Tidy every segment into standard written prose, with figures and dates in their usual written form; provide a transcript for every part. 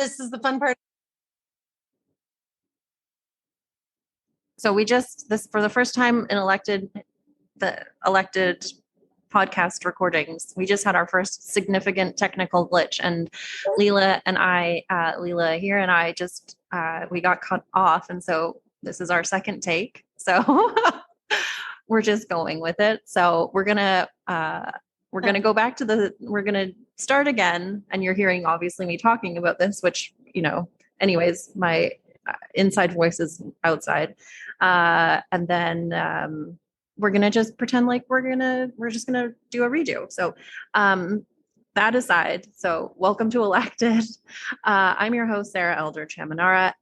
This is the fun part. So this for the first time in the elected podcast recordings, we just had our first significant technical glitch, and Leela Aheer and I just we got cut off, and so this is our second take. So we're just going with it. So we're gonna go back to we're gonna start again, and you're hearing obviously me talking about this, which anyways, my inside voice is outside, and then we're gonna just pretend like we're just gonna do a redo. So that aside, so welcome to Elected. I'm your host, Sarah Elder-Chamanara.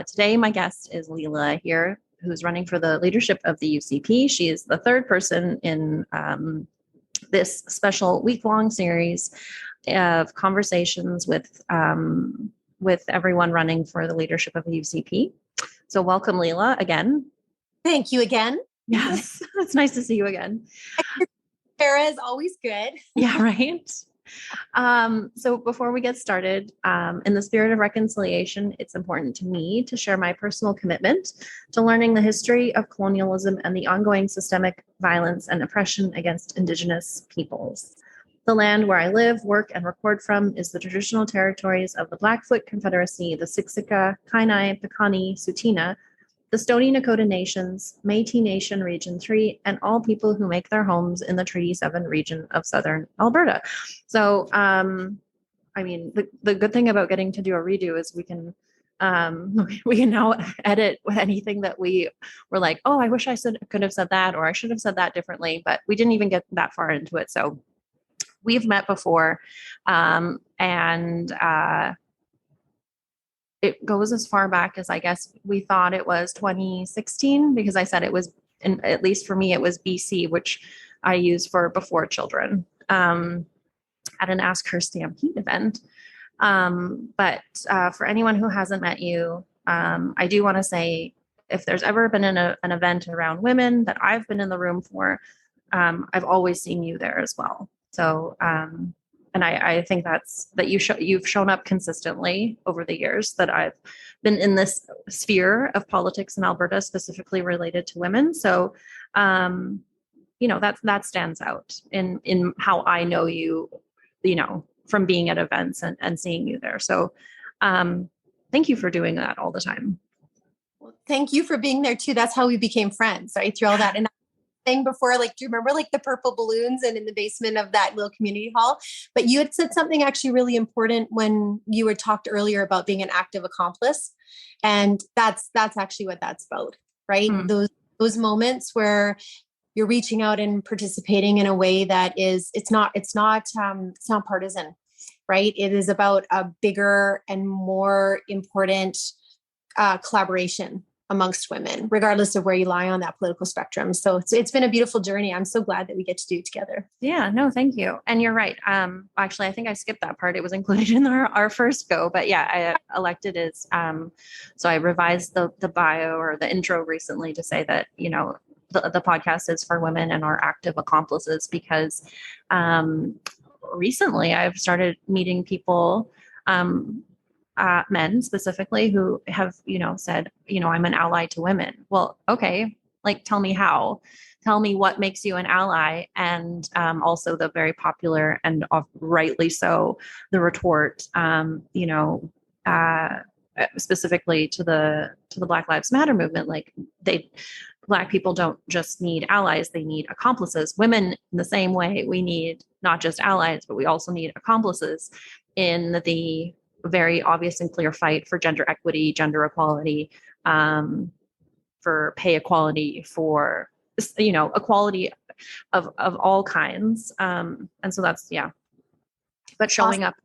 Today my guest is Leela Aheer, who's running for the leadership of the UCP. She is the third person in this special week-long series of conversations with everyone running for the leadership of the UCP. So welcome, Leela, again. Thank you again. Yes, it's nice to see you again. Sarah is always good. Yeah, right. So before we get started, in the spirit of reconciliation, it's important to me to share my personal commitment to learning the history of colonialism and the ongoing systemic violence and oppression against Indigenous peoples. The land where I live, work, and record from is the traditional territories of the Blackfoot Confederacy, the Siksika, Kainai, Piikani, Tsuut'ina, the Stoney Nakoda Nations, Métis Nation Region 3, and all people who make their homes in the Treaty 7 region of southern Alberta. So, the good thing about getting to do a redo is we can now edit with anything that we were like, oh, I wish could have said that, or I should have said that differently, but we didn't even get that far into it. So we've met before, and it goes as far back as I guess we thought it was 2016, because I said it was, at least for me, it was BC, which I use for before children, at an Ask Her Stampede event. But for anyone who hasn't met you, I do want to say, if there's ever been an event around women that I've been in the room for, I've always seen you there as well. So, and I think that you've shown up consistently over the years that I've been in this sphere of politics in Alberta, specifically related to women. So, that stands out in how I know you, from being at events and seeing you there. So, thank you for doing that all the time. Well, thank you for being there too. That's how we became friends, right? Through all that. And thing before, do you remember the purple balloons and in the basement of that little community hall? But you had said something actually really important when you had talked earlier about being an active accomplice. And that's actually what that's about, right? Mm. Those moments where you're reaching out and participating in a way that it's not partisan, right? It is about a bigger and more important collaboration amongst women, regardless of where you lie on that political spectrum. So it's been a beautiful journey. I'm so glad that we get to do it together. Yeah, no, thank you. And you're right. Actually, I think I skipped that part. It was included in our first go, but yeah, Elected is, so I revised the bio or the intro recently to say that, the podcast is for women and our active accomplices, because recently I've started meeting people, men specifically, who have, said, I'm an ally to women. Well, okay, tell me how. Tell me what makes you an ally. And also the very popular and rightly so, the retort, specifically to the Black Lives Matter movement, Black people don't just need allies, they need accomplices. Women, in the same way, we need not just allies, but we also need accomplices in the very obvious and clear fight for gender equity, gender equality, for pay equality, for, equality of all kinds. And so that's, yeah. But showing up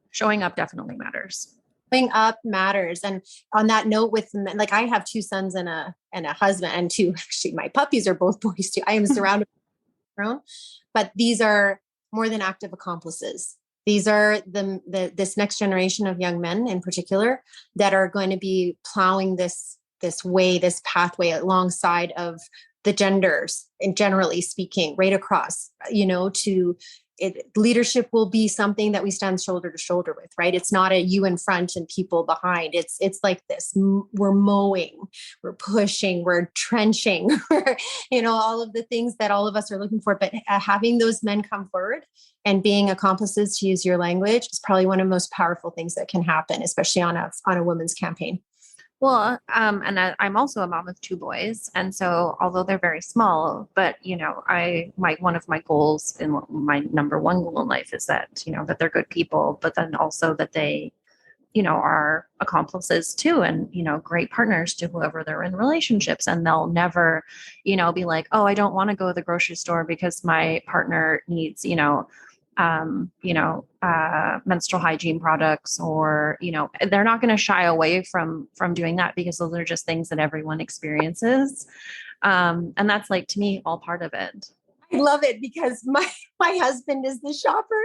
definitely matters. Showing up matters. And on that note, with I have two sons and a husband, and actually my puppies are both boys too. I am surrounded by my own, but these are more than active accomplices. These are this next generation of young men in particular that are going to be plowing this pathway alongside of the genders, and generally speaking, right across, to leadership will be something that we stand shoulder to shoulder with, right? It's not a you in front and people behind. It's like this. We're mowing, we're pushing, we're trenching, all of the things that all of us are looking for. But having those men come forward and being accomplices, to use your language, is probably one of the most powerful things that can happen, especially on a women's campaign. Well, and I'm also a mom of two boys. And so although they're very small, but, one of my goals in my number one goal in life is that, that they're good people, but then also that they, are accomplices too, and, great partners to whoever they're in relationships. And they'll never, be like, oh, I don't want to go to the grocery store because my partner needs, menstrual hygiene products, or, they're not going to shy away from doing that, because those are just things that everyone experiences. And that's, like, to me, all part of it. I love it, because my husband is the shopper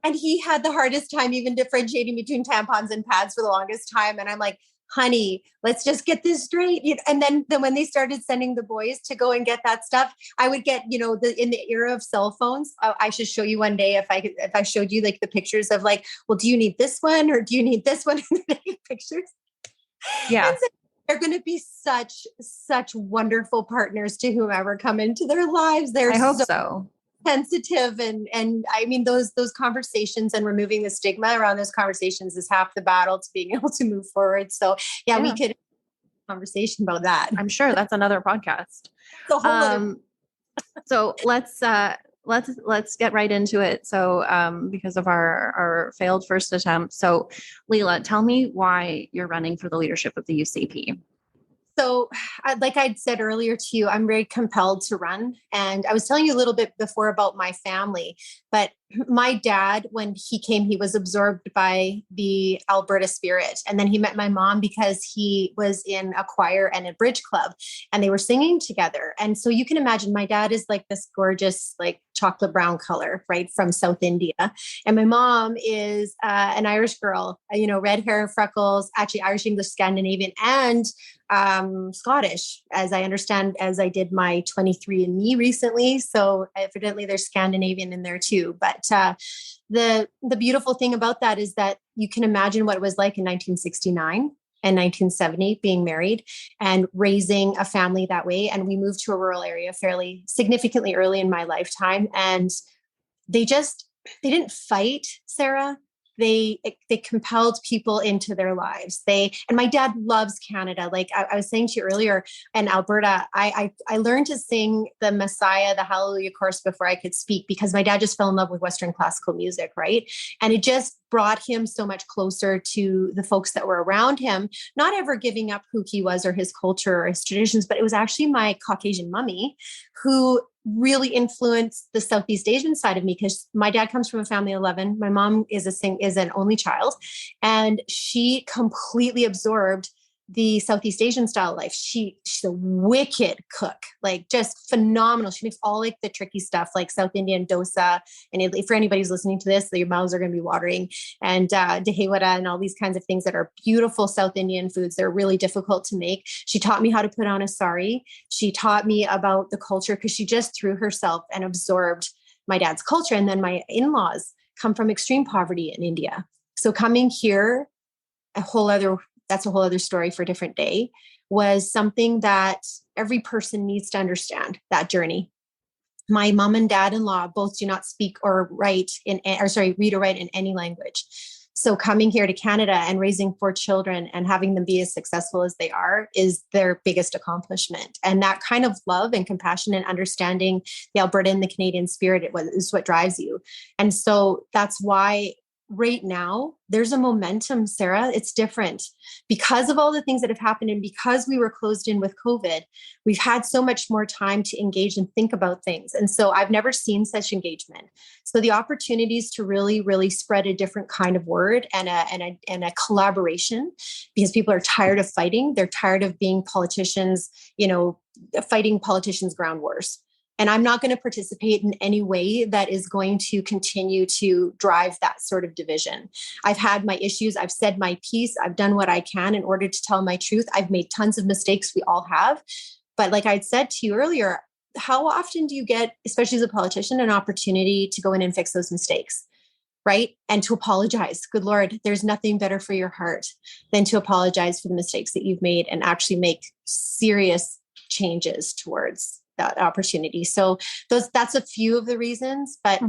and he had the hardest time even differentiating between tampons and pads for the longest time. And I'm like, honey, let's just get this straight. And then when they started sending the boys to go and get that stuff, I would get, in the era of cell phones, I should show you one day if I showed you like the pictures of like, well, do you need this one or do you need this one? Pictures. Yeah. So they're going to be such wonderful partners to whomever come into their lives. I hope so. Sensitive. And I mean, those conversations and removing the stigma around those conversations is half the battle to being able to move forward. So yeah. We could have a conversation about that. I'm sure that's another podcast. So let's get right into it. So because of our failed first attempt. So Leela, tell me why you're running for the leadership of the UCP. So like I'd said earlier to you, I'm very compelled to run. And I was telling you a little bit before about my family, but my dad, when he came, he was absorbed by the Alberta spirit. And then he met my mom because he was in a choir and a bridge club and they were singing together. And so you can imagine my dad is like this gorgeous, like chocolate brown color, right, from South India. And my mom is an Irish girl, red hair, freckles, actually Irish, English, Scandinavian, and Scottish, as I understand, as I did my 23andMe recently. So evidently there's Scandinavian in there too. But the beautiful thing about that is that you can imagine what it was like in 1969 and 1970 being married and raising a family that way. And we moved to a rural area fairly significantly early in my lifetime. And they didn't fight, Sarah. They compelled people into their lives. And my dad loves Canada. Like I was saying to you earlier, in Alberta, I learned to sing the Messiah, the Hallelujah chorus before I could speak, because my dad just fell in love with Western classical music, right? And it just brought him so much closer to the folks that were around him, not ever giving up who he was or his culture or his traditions, but it was actually my Caucasian mummy who really influenced the Southeast Asian side of me, because my dad comes from a family of 11. My mom is an only child, and she completely absorbed the Southeast Asian style of life. She's a wicked cook, like just phenomenal. She makes all like the tricky stuff like South Indian dosa. And for anybody who's listening to this, your mouths are going to be watering, and dehewada and all these kinds of things that are beautiful South Indian foods. They're really difficult to make. She taught me how to put on a sari. She taught me about the culture, because she just threw herself and absorbed my dad's culture. And then my in-laws come from extreme poverty in India. So coming here, that's a whole other story for a different day, was something that every person needs to understand, that journey. My mom and dad-in-law both do not speak or read or write in any language. So coming here to Canada and raising 4 children and having them be as successful as they are is their biggest accomplishment. And that kind of love and compassion and understanding the Alberta and the Canadian spirit is what drives you. And so that's why right now there's a momentum, Sarah. It's different because of all the things that have happened. And because we were closed in with COVID, we've had so much more time to engage and think about things. And so I've never seen such engagement. So the opportunities to really, really spread a different kind of word and a collaboration, because people are tired of fighting. They're tired of being politicians, fighting politicians' ground wars. And I'm not going to participate in any way that is going to continue to drive that sort of division. I've had my issues. I've said my piece. I've done what I can in order to tell my truth. I've made tons of mistakes. We all have. But like I said to you earlier, how often do you get, especially as a politician, an opportunity to go in and fix those mistakes? Right? And to apologize. Good Lord, there's nothing better for your heart than to apologize for the mistakes that you've made and actually make serious changes towards that opportunity. So that's a few of the reasons, but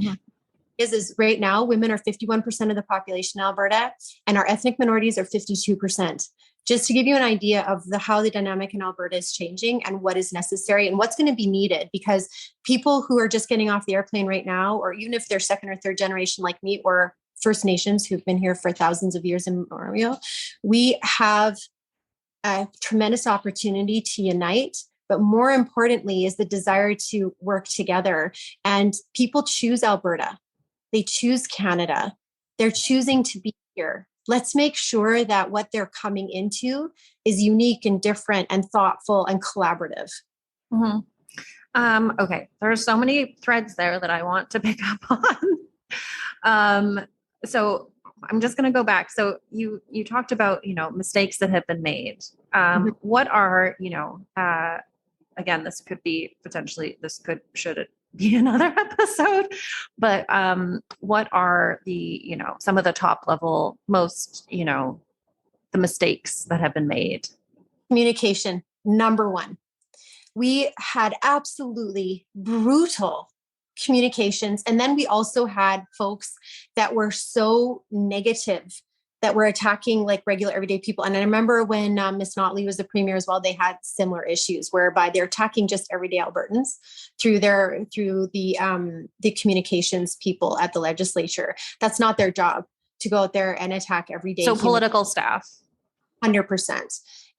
is right now women are 51% of the population in Alberta and our ethnic minorities are 52%. Just to give you an idea of how the dynamic in Alberta is changing and what is necessary and what's going to be needed, because people who are just getting off the airplane right now, or even if they're second or third generation like me, or First Nations who've been here for thousands of years in memorial, we have a tremendous opportunity to unite. But more importantly is the desire to work together. And people choose Alberta. They choose Canada. They're choosing to be here. Let's make sure that what they're coming into is unique and different and thoughtful and collaborative. Okay. There are so many threads there that I want to pick up on. So I'm just going to go back. So you talked about, mistakes that have been made. What are, again, this could be potentially, should it be another episode, but what are the, some of the top level, most, the mistakes that have been made? Communication, number one. We had absolutely brutal communications. And then we also had folks that were so negative that were attacking like regular everyday people. And I remember when Miss Notley was the premier as well, they had similar issues whereby they're attacking just everyday Albertans through the communications people at the legislature. That's not their job to go out there and attack everyday. So political staff. 100%.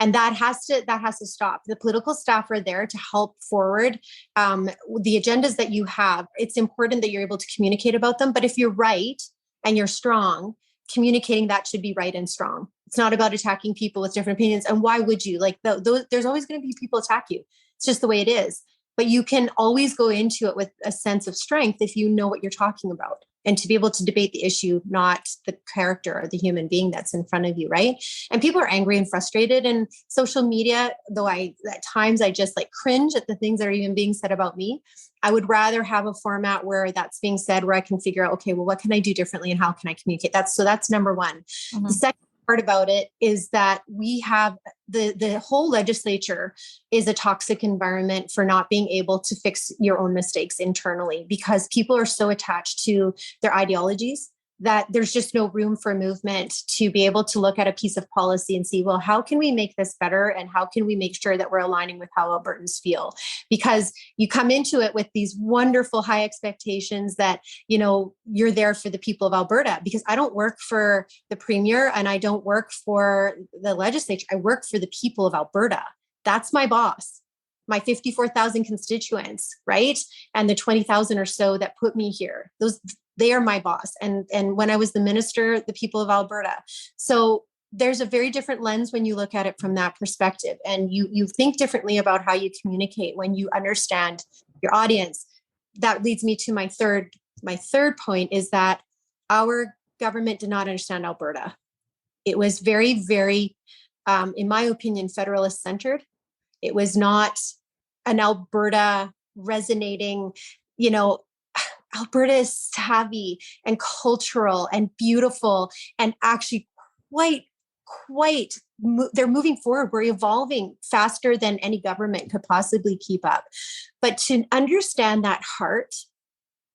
And that has to stop. The political staff are there to help forward the agendas that you have. It's important that you're able to communicate about them. But if you're right and you're strong, communicating that should be right and strong. It's not about attacking people with different opinions. And why would you? Like there's always going to be people attack you. It's just the way it is. But you can always go into it with a sense of strength if you know what you're talking about, and to be able to debate the issue, not the character or the human being that's in front of you, right? And people are angry and frustrated. And social media, though at times I just like cringe at the things that are even being said about me, I would rather have a format where that's being said, where I can figure out, okay, well, what can I do differently and how can I communicate? That's number one. The second part about it is that we have the whole legislature is a toxic environment for not being able to fix your own mistakes internally, because people are so attached to their ideologies that there's just no room for movement to be able to look at a piece of policy and see, well, how can we make this better? And how can we make sure that we're aligning with how Albertans feel? Because you come into it with these wonderful high expectations that, you're there for the people of Alberta, because I don't work for the premier and I don't work for the legislature. I work for the people of Alberta. That's my boss, my 54,000 constituents, right? And the 20,000 or so that put me here. They are my boss. And when I was the minister, the people of Alberta. So there's a very different lens when you look at it from that perspective. And you think differently about how you communicate when you understand your audience. That leads me to my third point is that our government did not understand Alberta. It was very, very, in my opinion, federalist centered. It was not an Alberta resonating, Alberta is savvy and cultural and beautiful and actually they're moving forward. We're evolving faster than any government could possibly keep up. But to understand that heart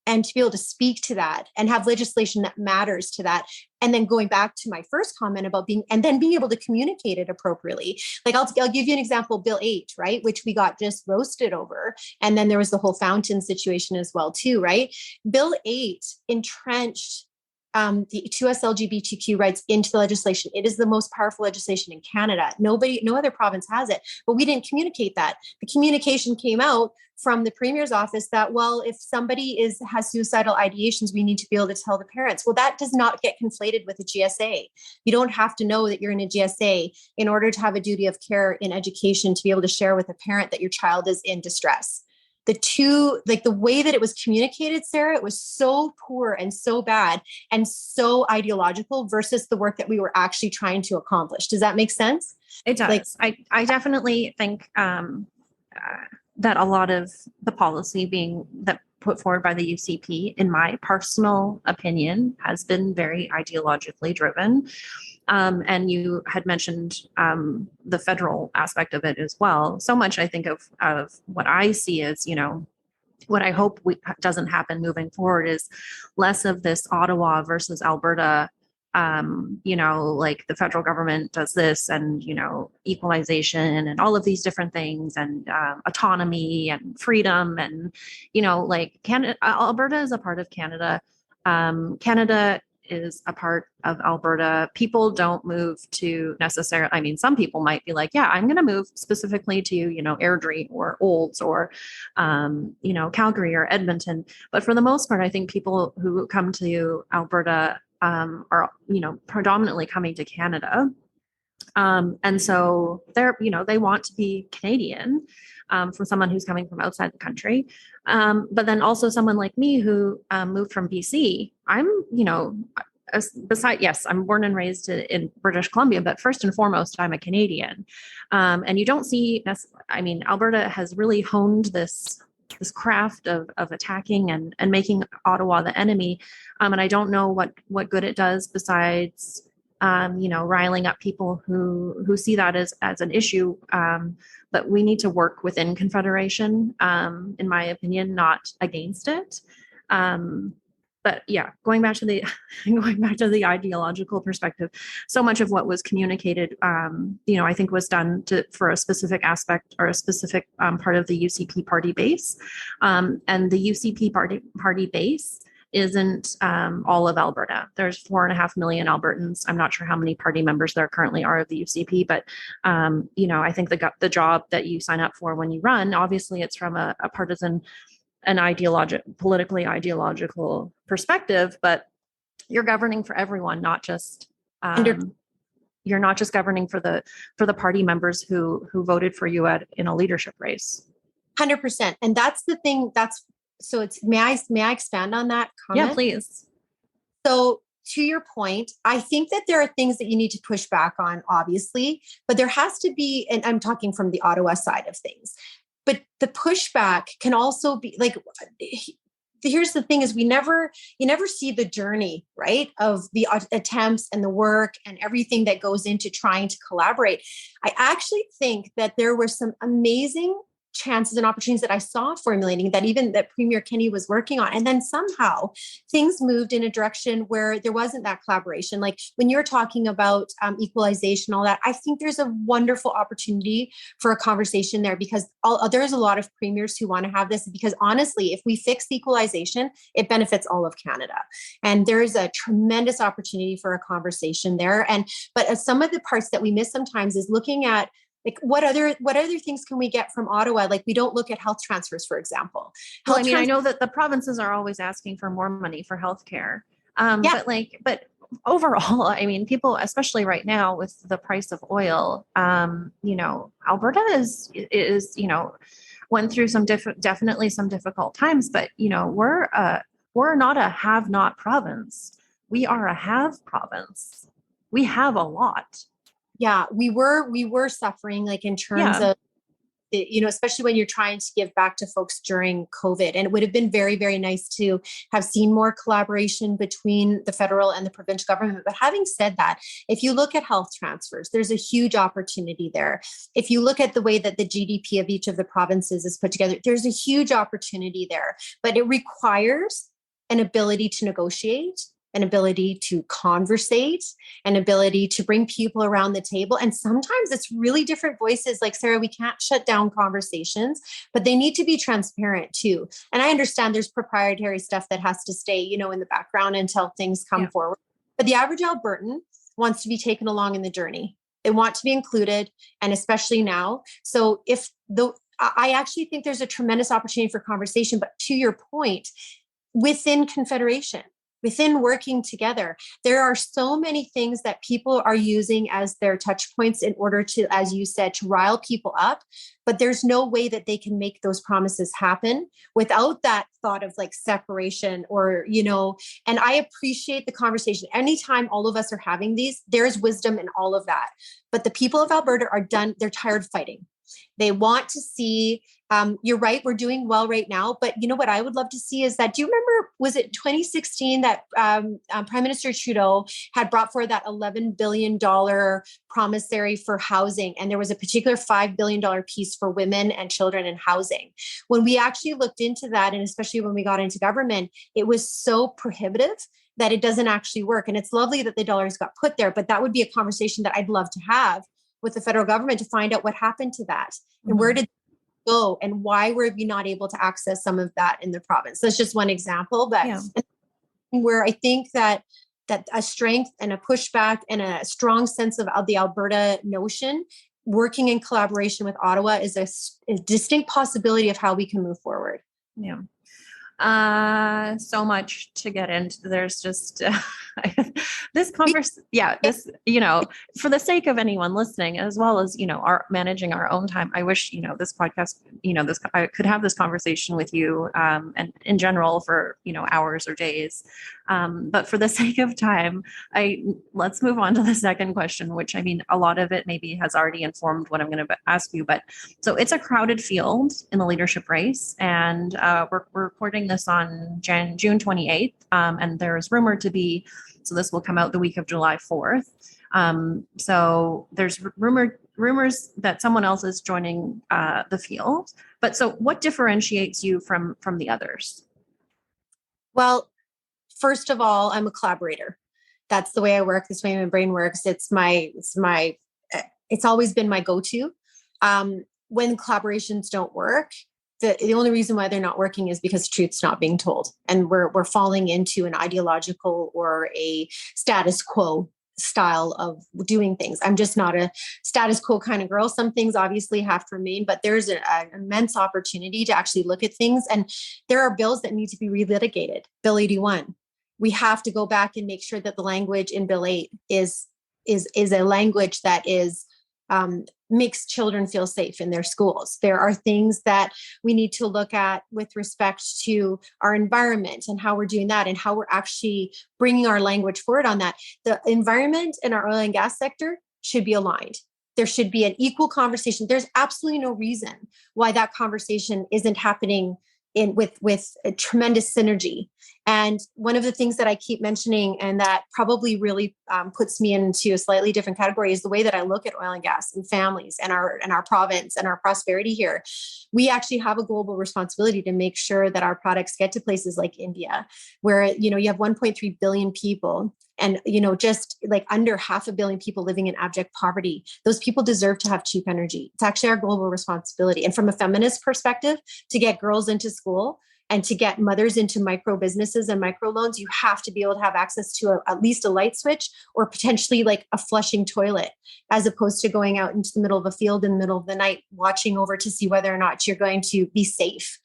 and to be able to speak to that and have legislation that matters to that. And then going back to my first comment about being able to communicate it appropriately. Like I'll give you an example, Bill 8, right? Which we got just roasted over. And then there was the whole fountain situation as well too, right? Bill 8 entrenched the 2S LGBTQ rights into the legislation. It is the most powerful legislation in Canada. No other province has it, but we didn't communicate that. The communication came out from the premier's office that, well, if somebody has suicidal ideations, we need to be able to tell the parents. Well, that does not get conflated with a GSA. You don't have to know that you're in a GSA in order to have a duty of care in education to be able to share with a parent that your child is in distress. The two, like the way that it was communicated, Sarah, it was so poor and so bad and so ideological versus the work that we were actually trying to accomplish. Does that make sense? It does. I definitely think that a lot of the policy being that put forward by the UCP, in my personal opinion, has been very ideologically driven. And you had mentioned the federal aspect of it as well. So much, I think, of what I see as, what I hope doesn't happen moving forward is less of this Ottawa versus Alberta, like the federal government does this and, equalization and all of these different things and autonomy and freedom. And, like Canada, Alberta is a part of Canada. Canada is a part of Alberta. People don't move to necessarily, I mean, some people might be like, yeah, I'm going to move specifically to, Airdrie or Olds or, Calgary or Edmonton. But for the most part, I think people who come to Alberta are, predominantly coming to Canada. And so they want to be Canadian from someone who's coming from outside the country. But then also someone like me who moved from BC, I'm, yes, I'm born and raised in British Columbia, but first and foremost, I'm a Canadian. And you don't see, Alberta has really honed this craft of attacking and making Ottawa the enemy. And I don't know what good it does besides, riling up people who see that as an issue. But we need to work within Confederation, in my opinion, not against it. But yeah, going back to the ideological perspective, so much of what was communicated, I think was done for a specific aspect or a specific part of the UCP party base, and the UCP party base isn't all of Alberta. There's 4.5 million Albertans. I'm not sure how many party members there currently are of the UCP, but I think the job that you sign up for when you run, obviously it's from a partisan and politically ideological perspective, but you're governing for everyone, not just you're not just governing for the party members who voted for you in a leadership race. 100%. And that's the thing. So it's, may I expand on that comment? Yeah, please. So to your point, I think that there are things that you need to push back on, obviously, but there has to be, and I'm talking from the Ottawa side of things, but the pushback can also be like, here's the thing is you never see the journey, right, of the attempts and the work and everything that goes into trying to collaborate. I actually think that there were some amazing chances and opportunities that I saw formulating that Premier Kenney was working on. And then somehow things moved in a direction where there wasn't that collaboration. Like when you're talking about equalization, all that, I think there's a wonderful opportunity for a conversation there because there's a lot of premiers who want to have this because honestly, if we fix equalization, it benefits all of Canada. And there is a tremendous opportunity for a conversation there. But some of the parts that we miss sometimes is looking at like what other things can we get from Ottawa? Like we don't look at health transfers, for example. I know that the provinces are always asking for more money for healthcare. But overall, people, especially right now with the price of oil, Alberta is went through definitely some difficult times, but we're not a have-not province. We are a have province. We have a lot. Yeah, we were suffering like in terms of, especially when you're trying to give back to folks during COVID. And it would have been very, very nice to have seen more collaboration between the federal and the provincial government. But having said that, if you look at health transfers, there's a huge opportunity there. If you look at the way that the GDP of each of the provinces is put together, there's a huge opportunity there. But it requires an ability to negotiate, an ability to conversate, an ability to bring people around the table. And sometimes it's really different voices. Like Sarah, we can't shut down conversations, but they need to be transparent too. And I understand there's proprietary stuff that has to stay, in the background until things come forward. But the average Albertan wants to be taken along in the journey. They want to be included, and especially now. So I actually think there's a tremendous opportunity for conversation, but to your point, within Confederation, within working together, there are so many things that people are using as their touch points in order to, as you said, to rile people up. But there's no way that they can make those promises happen without that thought of like separation or, and I appreciate the conversation. Anytime all of us are having these, there's wisdom in all of that. But the people of Alberta are done. They're tired fighting. They want to see, you're right, we're doing well right now. But you know what I would love to see is that, do you remember, was it 2016 that Prime Minister Trudeau had brought forward that $11 billion promissory for housing? And there was a particular $5 billion piece for women and children in housing. When we actually looked into that, and especially when we got into government, it was so prohibitive that it doesn't actually work. And it's lovely that the dollars got put there, but that would be a conversation that I'd love to have with the federal government to find out what happened to that and where did it go and why were we not able to access some of that in the province. That's just one example, but where I think that a strength and a pushback and a strong sense of the Alberta notion, working in collaboration with Ottawa, is a distinct possibility of how we can move forward. Yeah. So much to get into. There's just this conversation. Yeah, this, for the sake of anyone listening, as well as, our managing our own time, I wish, this podcast, I could have this conversation with you, and in general for, hours or days. But for the sake of time, let's move on to the second question, which, a lot of it maybe has already informed what I'm going to ask you, but so it's a crowded field in the leadership race, and we're recording this on June 28th, and there's rumored to be, so this will come out the week of July 4th. So there's rumors that someone else is joining the field. But so what differentiates you from the others? Well, first of all, I'm a collaborator. That's the way I work. This way my brain works. It's always been my go-to. When collaborations don't work, the only reason why they're not working is because truth's not being told. And we're falling into an ideological or a status quo style of doing things. I'm just not a status quo kind of girl. Some things obviously have to remain, but there's an immense opportunity to actually look at things. And there are bills that need to be relitigated. Bill 81. We have to go back and make sure that the language in Bill 8 is a language that is makes children feel safe in their schools. There are things that we need to look at with respect to our environment and how we're doing that and how we're actually bringing our language forward on that. The environment in our oil and gas sector should be aligned. There should be an equal conversation. There's absolutely no reason why that conversation isn't happening with a tremendous synergy. And one of the things that I keep mentioning, and that probably really puts me into a slightly different category, is the way that I look at oil and gas and families and our province and our prosperity here. We actually have a global responsibility to make sure that our products get to places like India, where you have 1.3 billion people. And, just like under 500 million people living in abject poverty. Those people deserve to have cheap energy. It's actually our global responsibility. And from a feminist perspective, to get girls into school and to get mothers into micro businesses and micro loans, you have to be able to have access to at least a light switch or potentially like a flushing toilet, as opposed to going out into the middle of a field in the middle of the night, watching over to see whether or not you're going to be safe.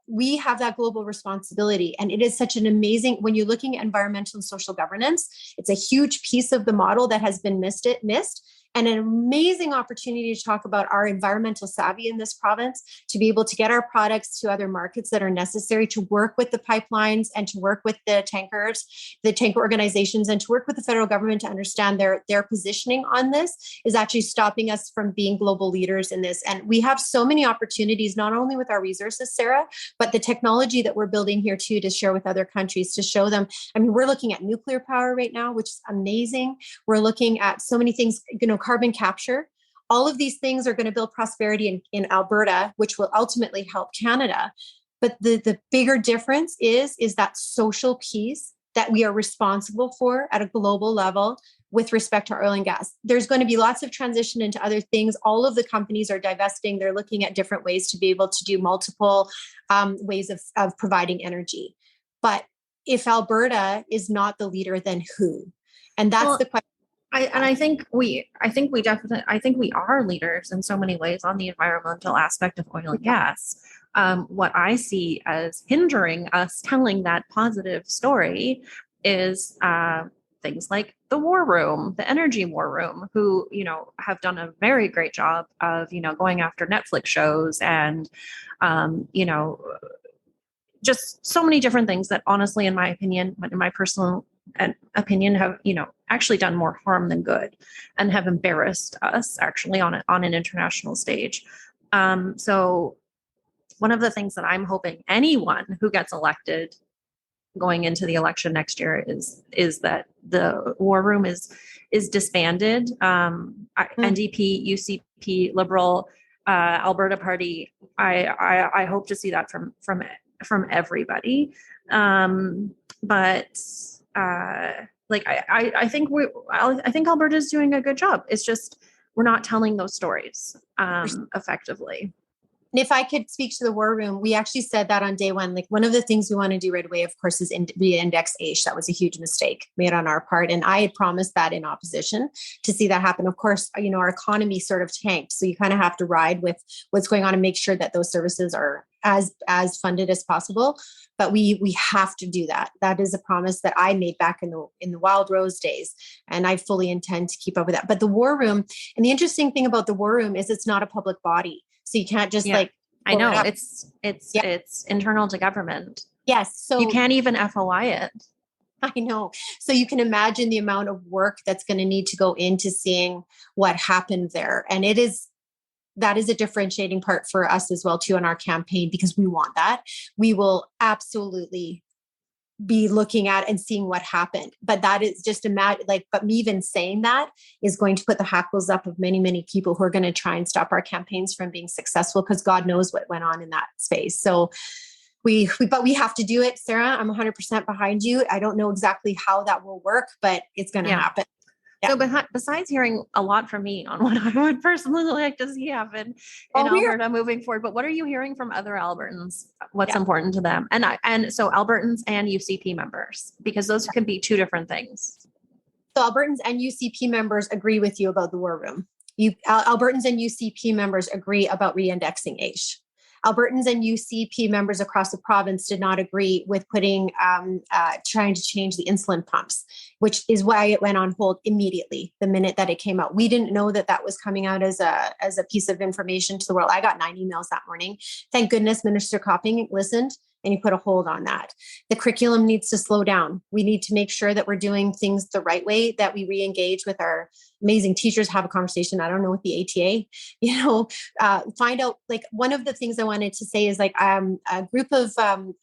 We have that global responsibility. And it is such an amazing, when you're looking at environmental and social governance, it's a huge piece of the model that has been missed. And an amazing opportunity to talk about our environmental savvy in this province, to be able to get our products to other markets that are necessary, to work with the pipelines and to work with the tanker organizations, and to work with the federal government to understand their positioning on this is actually stopping us from being global leaders in this. And we have so many opportunities, not only with our resources, Sarah, but the technology that we're building here too, to share with other countries, to show them. We're looking at nuclear power right now, which is amazing. We're looking at so many things, carbon capture. All of these things are going to build prosperity in Alberta, which will ultimately help Canada. But the bigger difference is that social piece that we are responsible for at a global level with respect to our oil and gas. There's going to be lots of transition into other things. All of the companies are divesting. They're looking at different ways to be able to do multiple ways of providing energy. But if Alberta is not the leader, then who? And that's the question. I think we are leaders in so many ways on the environmental aspect of oil and gas. What I see as hindering us telling that positive story is things like the War Room, the Energy War Room, who, have done a very great job of, going after Netflix shows and, just so many different things that honestly, in my opinion, in my personal opinion, have, actually done more harm than good and have embarrassed us actually on an international stage. So one of the things that I'm hoping anyone who gets elected going into the election next year is that the war room is disbanded. NDP, UCP, Liberal, Alberta Party. I hope to see that from everybody. But I think Alberta is doing a good job. It's just we're not telling those stories effectively. And if I could speak to the war room, we actually said that on day one. Like, one of the things we want to do right away, of course, is re-index AISH. That was a huge mistake made on our part. And I had promised that in opposition to see that happen. Of course, our economy sort of tanked. So you kind of have to ride with what's going on and make sure that those services are as funded as possible. But we have to do that. That is a promise that I made back in the Wild Rose days. And I fully intend to keep up with that. But the war room, and the interesting thing about the war room is it's not a public body. So you can't just I know it's internal to government. Yes. So you can't even FOI it. I know. So you can imagine the amount of work that's going to need to go into seeing what happened there. And that is a differentiating part for us as well too on our campaign, because we want that. We will absolutely be looking at and seeing what happened. But that is just but me even saying that is going to put the hackles up of many, many people who are going to try and stop our campaigns from being successful, because God knows what went on in that space. So but we have to do it, Sarah. I'm 100% behind you. I don't know exactly how that will work, but it's going to happen. Yeah. So besides hearing a lot from me on what I would personally like to see happen in Alberta moving forward, but what are you hearing from other Albertans? What's important to them? And so Albertans and UCP members, because those can be two different things. So Albertans and UCP members agree with you about the war room. Albertans and UCP members agree about re-indexing AISH. Albertans and UCP members across the province did not agree with trying to change the insulin pumps, which is why it went on hold immediately the minute that it came out. We didn't know that was coming out as a piece of information to the world. I got 9 emails that morning. Thank goodness Minister Copping listened and he put a hold on that. The curriculum needs to slow down. We need to make sure that we're doing things the right way, that we re-engage with our amazing teachers, have a conversation. I don't know, with the ATA, find out, one of the things I wanted to say is a group of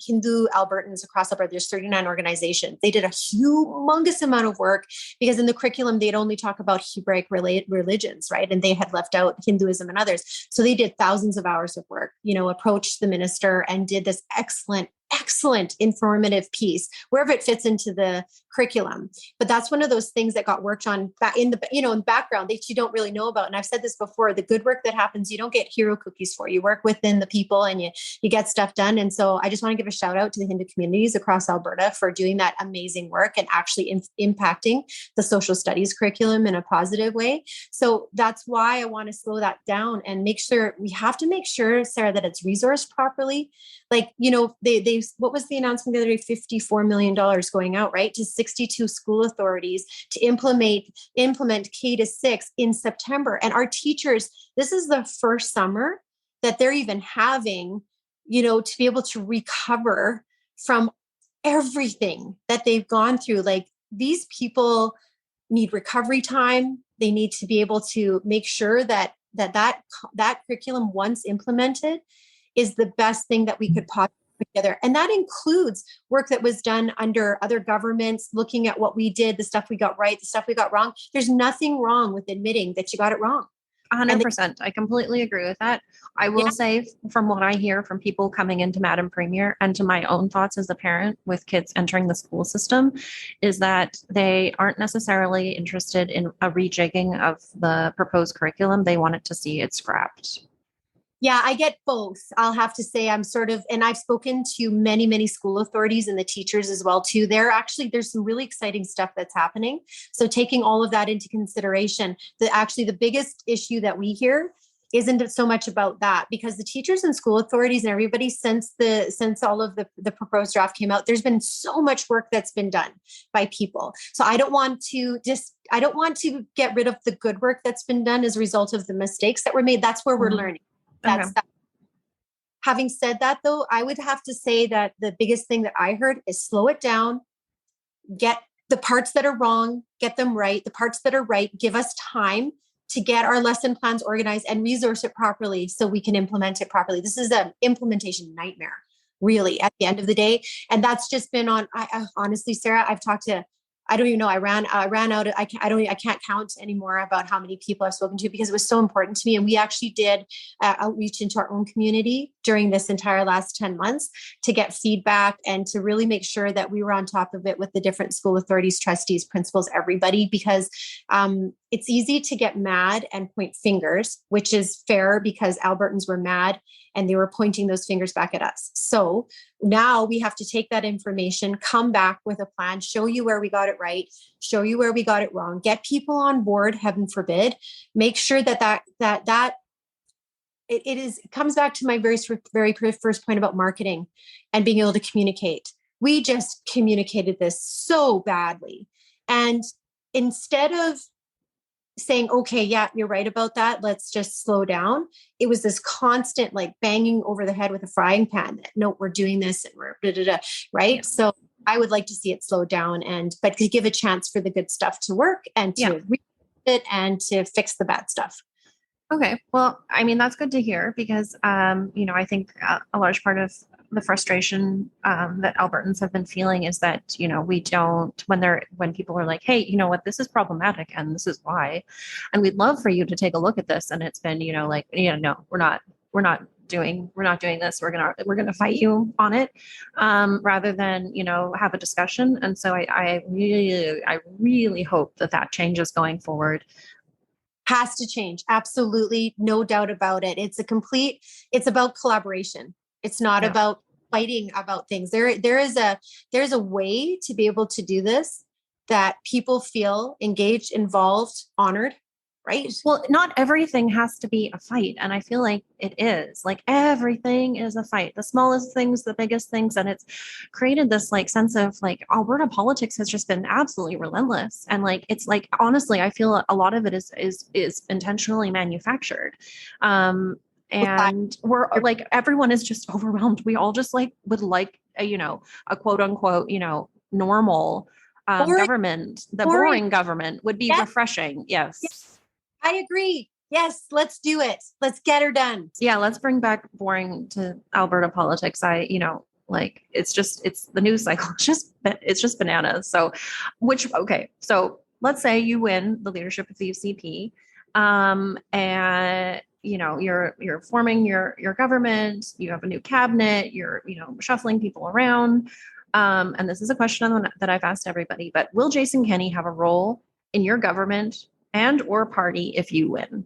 Hindu Albertans across Alberta, there's 39 organizations. They did a humongous amount of work because in the curriculum, they'd only talk about Hebraic religions, right? And they had left out Hinduism and others. So they did thousands of hours of work, approached the minister and did this excellent informative piece, wherever it fits into the curriculum. But that's one of those things that got worked on in the background that you don't really know about. And I've said this before, the good work that happens, you don't get hero cookies for. You work within the people and you get stuff done. And so I just want to give a shout out to the Hindu communities across Alberta for doing that amazing work and actually impacting the social studies curriculum in a positive way. So that's why I want to slow that down and we have to make sure, Sarah, that it's resourced properly. They what was the announcement the other day? $54 million going out, right, to 62 school authorities to implement K-6 in September. And our teachers, this is the first summer that they're even having, to be able to recover from everything that they've gone through. These people need recovery time. They need to be able to make sure that curriculum, once implemented, is the best thing that we could possibly put together. And that includes work that was done under other governments, looking at what we did, the stuff we got right, the stuff we got wrong. There's nothing wrong with admitting that you got it wrong. 100%. I completely agree with that. I will say, from what I hear from people coming into Madam Premier and to my own thoughts as a parent with kids entering the school system, is that they aren't necessarily interested in a rejigging of the proposed curriculum. They wanted to see it scrapped. Yeah, I get both. I'll have to say and I've spoken to many, many school authorities and the teachers as well too. There's some really exciting stuff that's happening. So taking all of that into consideration, the biggest issue that we hear isn't so much about that, because the teachers and school authorities and everybody, since all of the proposed draft came out, there's been so much work that's been done by people. So I don't want to get rid of the good work that's been done as a result of the mistakes that were made. That's where we're learning. Having said that, though, I would have to say that the biggest thing that I heard is slow it down, get the parts that are wrong, get them right. The parts that are right, give us time to get our lesson plans organized and resource it properly so we can implement it properly. This is an implementation nightmare, really, at the end of the day. And that's just been on, honestly, Sarah, I've talked to, I don't even know. I ran out. I can't count anymore about how many people I've spoken to, because it was so important to me. And we actually did outreach into our own community during this entire last 10 months to get feedback and to really make sure that we were on top of it with the different school authorities, trustees, principals, everybody, because it's easy to get mad and point fingers, which is fair because Albertans were mad and they were pointing those fingers back at us. So now we have to take that information, come back with a plan, show you where we got it right, show you where we got it wrong, get people on board, heaven forbid, make sure that it comes back to my very first point about marketing and being able to communicate. We just communicated this so badly. And instead of saying, okay, yeah, you're right about that, let's just slow down, it was this constant like banging over the head with a frying pan that, no, we're doing this and we're right? Yeah. So I would like to see it slow down, but to give a chance for the good stuff to work and to read it and to fix the bad stuff. Okay. Well, I mean, that's good to hear because, I think a large part of the frustration that Albertans have been feeling is that, we don't, when people are like, hey, you know what, this is problematic and this is why, and we'd love for you to take a look at this. And it's been, no, we're not doing this. We're going to fight you on it rather than, have a discussion. And so I really hope that changes going forward. Has to change. Absolutely. No doubt about it. It's about collaboration. It's not about fighting about things. There's a way to be able to do this that people feel engaged, involved, honored, right? Well, not everything has to be a fight. And I feel like it is. Like everything is a fight. The smallest things, the biggest things. And it's created this like sense of like Alberta politics has just been absolutely relentless. And like it's like honestly, I feel a lot of it is intentionally manufactured. And we're like everyone is just overwhelmed. We all just like would like a quote unquote, normal government. The boring government would be refreshing. Yes. I agree. Yes, let's do it. Let's get her done. Yeah, let's bring back boring to Alberta politics. It's the news cycle. It's just bananas. So, so let's say you win the leadership of the UCP, and you're forming your government. You have a new cabinet. You're shuffling people around. And this is a question that I've asked everybody. But will Jason Kenney have a role in your government and or party if you win?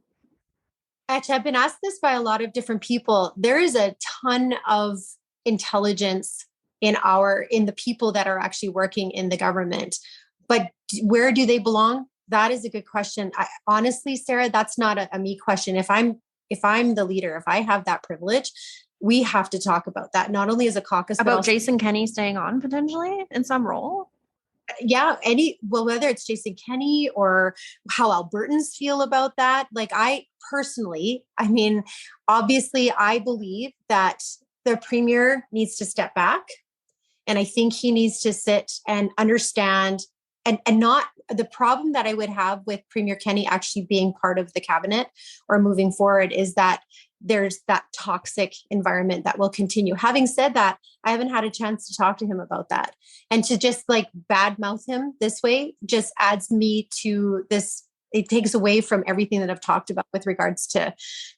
Actually, I've been asked this by a lot of different people. There is a ton of intelligence in the people that are actually working in the government, but where do they belong? That is a good question. Honestly, Sarah, that's not a me question. If I'm the leader, if I have that privilege, we have to talk about that. Not only as a caucus, about also Jason Kenney staying on potentially in some role. Yeah. Whether it's Jason Kenney or how Albertans feel about that. Like I personally, obviously I believe that the premier needs to step back, and I think he needs to sit and understand and not the problem that I would have with Premier Kenney actually being part of the cabinet or moving forward is that there's that toxic environment that will continue. Having said that, I haven't had a chance to talk to him about that. And to just like badmouth him this way just adds me to this. It takes away from everything that I've talked about with regards to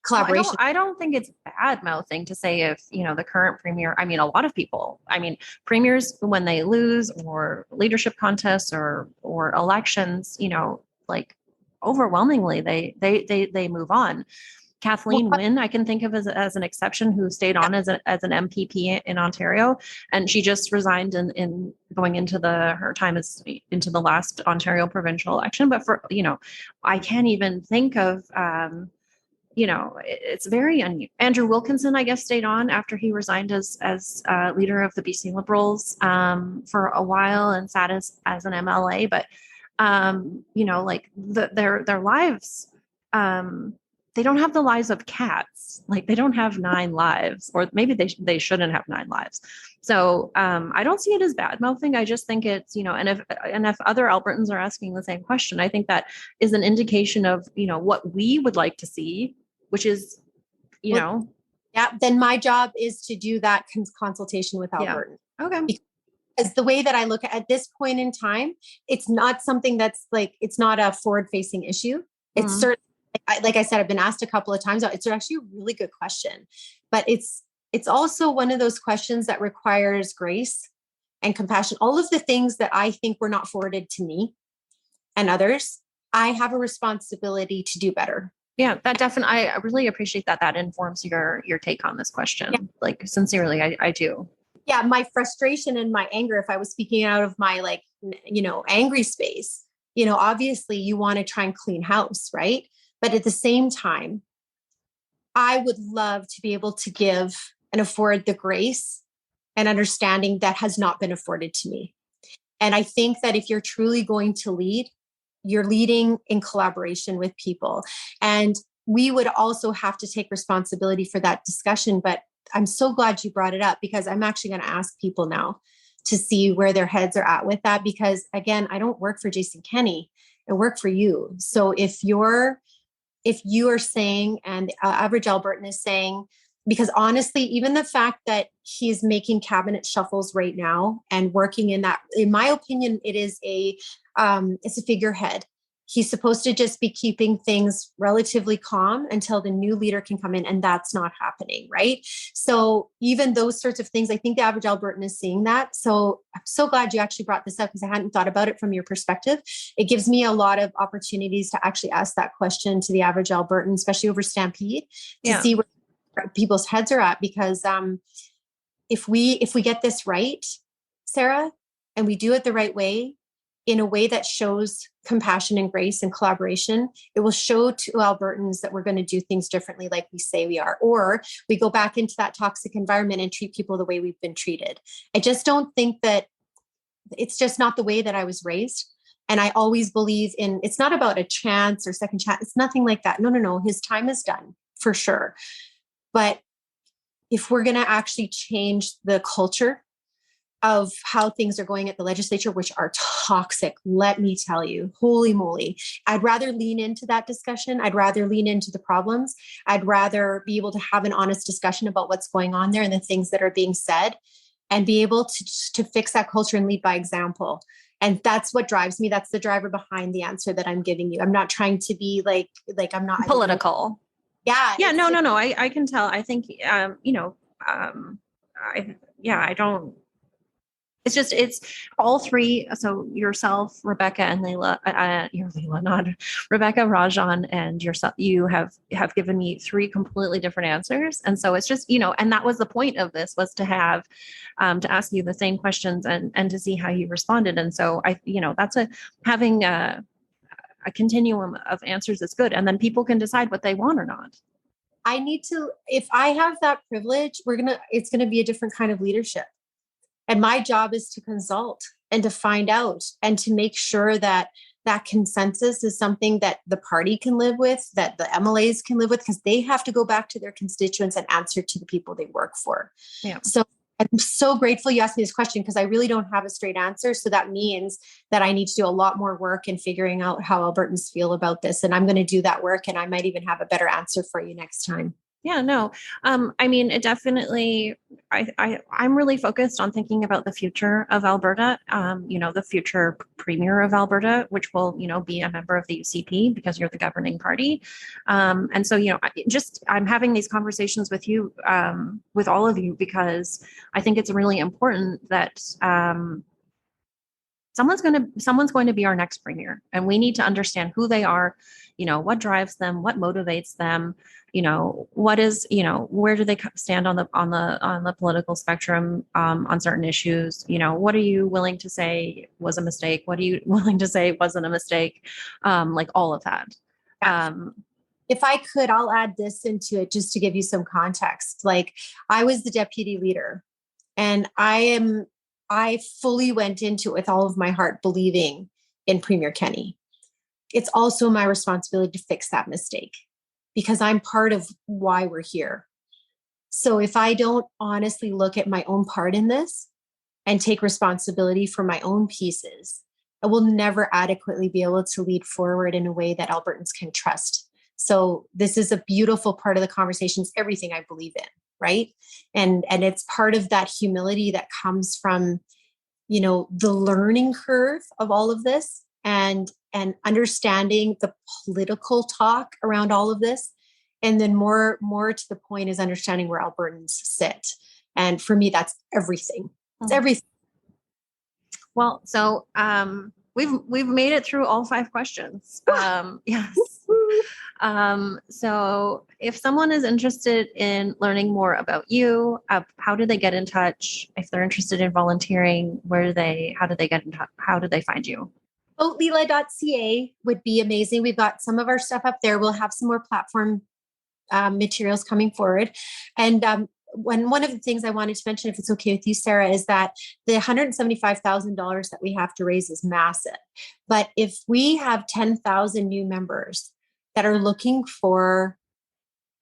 collaboration. I don't think it's bad mouthing to say if, the current premier, a lot of people, premiers, when they lose or leadership contests or elections, like overwhelmingly, they move on. Kathleen Wynne, I can think of as an exception, who stayed on as an MPP in Ontario, and she just resigned in going into her time into the last Ontario provincial election. But for I can't even think of it's very unusual. Andrew Wilkinson, I guess, stayed on after he resigned as leader of the BC Liberals for a while and sat as an MLA, but like their lives. they don't have the lives of cats. Like they don't have 9 lives, or maybe they shouldn't have 9 lives. So I don't see it as bad mouthing. I just think it's, and if other Albertans are asking the same question, I think that is an indication of, what we would like to see, which is, Yeah, then my job is to do that consultation with Albertans. Yeah. Okay. Because the way that I look at this point in time, it's not something that's like, it's not a forward-facing issue. It's certainly, like I said, I've been asked a couple of times. It's actually a really good question, but it's also one of those questions that requires grace and compassion. All of the things that I think were not forwarded to me and others, I have a responsibility to do better. Yeah, that definitely, I really appreciate that informs your take on this question. Yeah. Like sincerely, I do. Yeah, my frustration and my anger, if I was speaking out of my angry space, obviously you want to try and clean house, right? But at the same time, I would love to be able to give and afford the grace and understanding that has not been afforded to me. And I think that if you're truly going to lead, you're leading in collaboration with people. And we would also have to take responsibility for that discussion. But I'm so glad you brought it up, because I'm actually going to ask people now to see where their heads are at with that. Because again, I don't work for Jason Kenney, I work for you. So if you are saying, and average Albertan is saying, because honestly, even the fact that he's making cabinet shuffles right now and working in that, in my opinion, it's a figurehead. He's supposed to just be keeping things relatively calm until the new leader can come in, and that's not happening, right? So even those sorts of things, I think the average Albertan is seeing that. So I'm so glad you actually brought this up, because I hadn't thought about it from your perspective. It gives me a lot of opportunities to actually ask that question to the average Albertan, especially over Stampede, to see where people's heads are at. Because if we get this right, Sarah, and we do it the right way, in a way that shows compassion and grace and collaboration, it will show to Albertans that we're going to do things differently, like we say we are, or we go back into that toxic environment and treat people the way we've been treated. I just don't think that, it's just not the way that I was raised. And I always believe in, it's not about a chance or second chance. It's nothing like that. No. His time is done for sure. But if we're going to actually change the culture of how things are going at the legislature, which are toxic, let me tell you, holy moly, I'd rather lean into that discussion. I'd rather lean into the problems. I'd rather be able to have an honest discussion about what's going on there and the things that are being said, and be able to fix that culture and lead by example. And that's what drives me. That's the driver behind the answer that I'm giving you. I'm not trying to be like I'm not political. Yeah. No. I can tell. I think, I don't. It's all three. So yourself, Rebecca, and Leela, you're Leela, not Rebecca, Rajan, and yourself, you have given me 3 completely different answers. And so it's just, and that was the point of this, was to have, to ask you the same questions and to see how you responded. And so that's having a continuum of answers is good. And then people can decide what they want or not. I need to, if I have that privilege, it's going to be a different kind of leadership. And my job is to consult and to find out and to make sure that that consensus is something that the party can live with, that the MLAs can live with, because they have to go back to their constituents and answer to the people they work for. Yeah. So I'm so grateful you asked me this question, because I really don't have a straight answer. So that means that I need to do a lot more work in figuring out how Albertans feel about this. And I'm going to do that work, and I might even have a better answer for you next time. Yeah, no. I mean, it definitely, I'm really focused on thinking about the future of Alberta, the future premier of Alberta, which will, be a member of the UCP, because you're the governing party. And so, I'm having these conversations with you, with all of you, because I think it's really important that, someone's going to be our next premier, and we need to understand who they are, what drives them, what motivates them, what is, where do they stand on the political spectrum, on certain issues, what are you willing to say was a mistake? What are you willing to say wasn't a mistake? Like all of that. If I could, I'll add this into it just to give you some context. Like, I was the deputy leader, and I fully went into it with all of my heart, believing in Premier Kenney. It's also my responsibility to fix that mistake. because I'm part of why we're here. So if I don't honestly look at my own part in this and take responsibility for my own pieces, I will never adequately be able to lead forward in a way that Albertans can trust. So this is a beautiful part of the conversation. It's everything I believe in, right? And it's part of that humility that comes from, the learning curve of all of this, and understanding the political talk around all of this. And then more to the point is understanding where Albertans sit. And for me, that's everything. It's everything. Well, so we've made it through all 5 questions. Yes. So if someone is interested in learning more about you, how do they get in touch? If they're interested in volunteering, how do they get in touch? How do they find you? Leela.ca would be amazing. We've got some of our stuff up there. We'll have some more platform materials coming forward. And one of the things I wanted to mention, if it's okay with you, Sarah, is that the $175,000 that we have to raise is massive. But if we have 10,000 new members that are looking for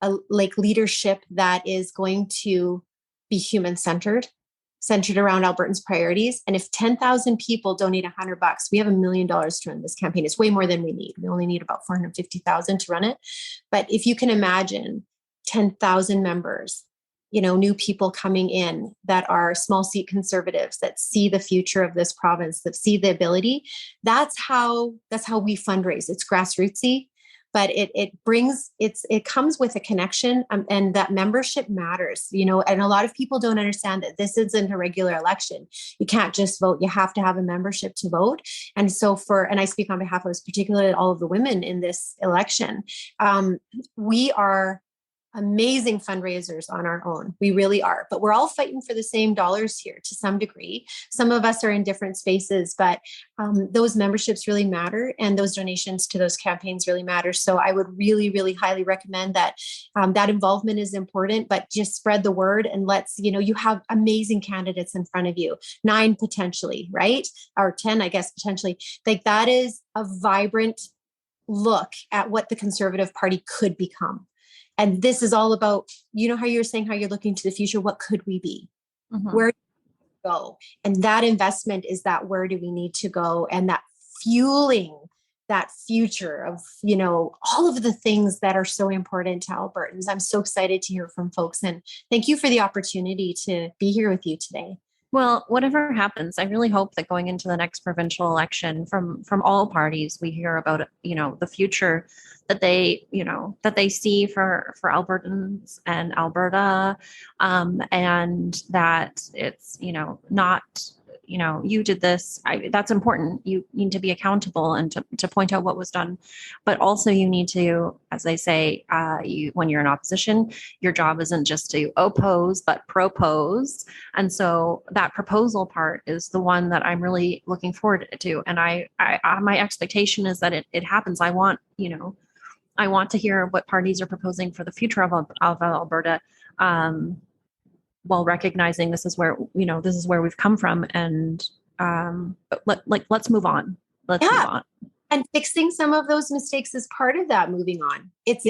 a leadership that is going to be human-centered, centered around Albertans' priorities. And if 10,000 people donate $100, we have $1 million to run this campaign. It's way more than we need. We only need about 450,000 to run it. But if you can imagine 10,000 members, new people coming in that are small seat conservatives that see the future of this province, that see the ability, that's how we fundraise. It's grassrootsy. But it comes with a connection, and that membership matters, and a lot of people don't understand that this isn't a regular election. You can't just vote. You have to have a membership to vote. And so and I speak on behalf of particularly all of the women in this election, we are amazing fundraisers on our own. We really are, but we're all fighting for the same dollars here to some degree. Some of us are in different spaces, but those memberships really matter, and those donations to those campaigns really matter. So I would really, really highly recommend that. That involvement is important, but just spread the word, and you have amazing candidates in front of you, 9 potentially, right? Or 10, I guess, potentially. That is a vibrant look at what the Conservative Party could become. And this is all about, how you're saying, how you're looking to the future. What could we be? Mm-hmm. Where do we go? And that investment is that where do we need to go? And that fueling that future of, all of the things that are so important to Albertans. I'm so excited to hear from folks. And thank you for the opportunity to be here with you today. Well, whatever happens, I really hope that going into the next provincial election from all parties, we hear about, the future that they see for Albertans and Alberta, and that it's, not, you did this. That's important. You need to be accountable and to point out what was done, but also you need to, as they say, when you're in opposition, your job isn't just to oppose, but propose. And so that proposal part is the one that I'm really looking forward to. And my expectation is that it happens. I want to hear what parties are proposing for the future of Alberta. While recognizing this is where we've come from, and let's move on. Let's move on. And fixing some of those mistakes is part of that moving on. It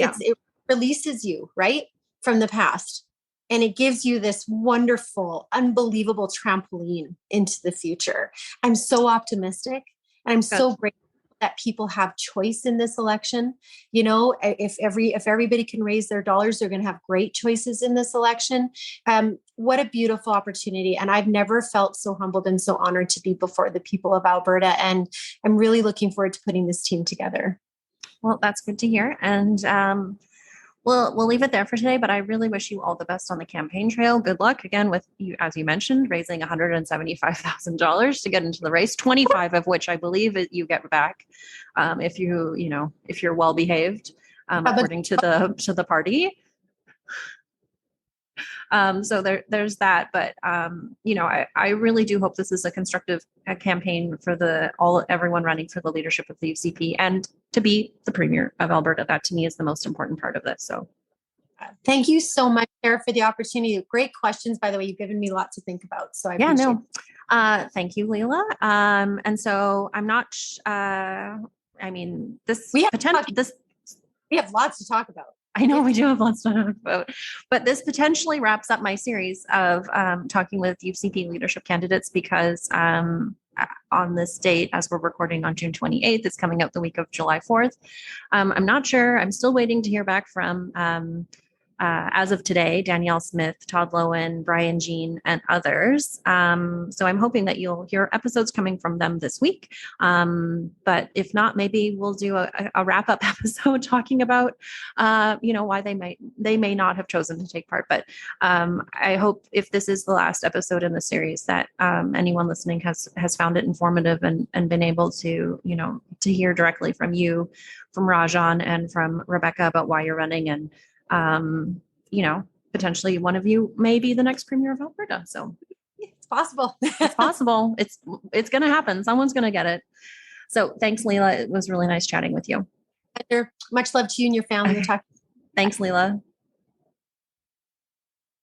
releases you, right, from the past. And it gives you this wonderful, unbelievable trampoline into the future. I'm so optimistic, and I'm so grateful that people have choice in this election. If everybody can raise their dollars, they're going to have great choices in this election. What a beautiful opportunity. And I've never felt so humbled and so honored to be before the people of Alberta. And I'm really looking forward to putting this team together. Well, that's good to hear. And we'll leave it there for today, but I really wish you all the best on the campaign trail. Good luck again with you, as you mentioned, raising $175,000 to get into the race, 25 of which I believe you get back if you're well behaved, according to the party. So there's that, but I really do hope this is a constructive campaign for everyone running for the leadership of the UCP and to be the Premier of Alberta. That to me is the most important part of this. So thank you so much, Sarah, for the opportunity. Great questions, by the way. You've given me a lot to think about. So I appreciate it. Thank you, Leela. And so I'm not. We have lots to talk about. I know we do have lots to talk about, but this potentially wraps up my series of talking with UCP leadership candidates because on this date, as we're recording on June 28th, it's coming out the week of July 4th. I'm not sure. I'm still waiting to hear back from, as of today, Danielle Smith, Todd Lowen, Brian Jean, and others. So I'm hoping that you'll hear episodes coming from them this week. But if not, maybe we'll do a wrap-up episode talking about, why they may not have chosen to take part. But I hope if this is the last episode in the series that anyone listening has found it informative and been able to, to hear directly from you, from Rajan, and from Rebecca about why you're running, and potentially one of you may be the next premier of Alberta. So it's possible. It's possible. It's going to happen. Someone's going to get it. So thanks, Leela. It was really nice chatting with you. Much love to you and your family. Thanks, Leela.